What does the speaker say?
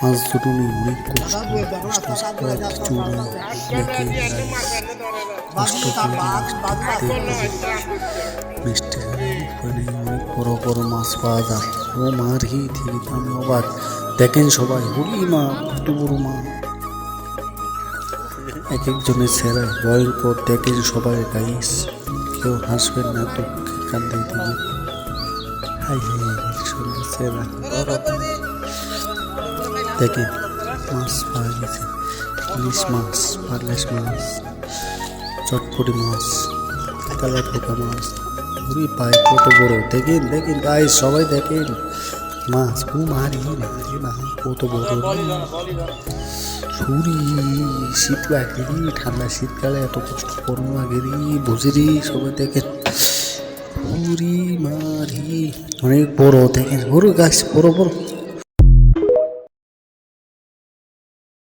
মাছ দুটো নিয়ে অনেক কষ্ট কিছু না দেখে কষ্ট করে মিষ্টি মানে অনেক বড় বড় মাছ পাওয়া যায়। ও মার হি থেকে আমি অবাক। দেখেন সবাই হুড়ি মা কত বড় মা, এক একজনের ছেড়া ভয়ঙ্কর। দেখেন সবাই গাইস, কেউ হাসবেন না তো কান্দে দিবে। হাই হাই সুন্দর ছেড়া দেখেন মাছ পাওয়া গেছে, ইলিশ মাছ, পার্লেশ মাছ, চটপটি মাছ, তেলা পোকা মাছ, ঘুরি পায় কত বড়। দেখেন দেখেন গাইস সবাই দেখেন মাছ, ও মারি মারি মা কত বড় ছুরি। শীত লাগে রে, ঠান্ডা শীতকালে এত কষ্ট গরম লাগে রে, বুঝি রে সবাই দেখেন ছুরি মারি অনেক বড়। দেখেন বড় গাছ বড় বড়।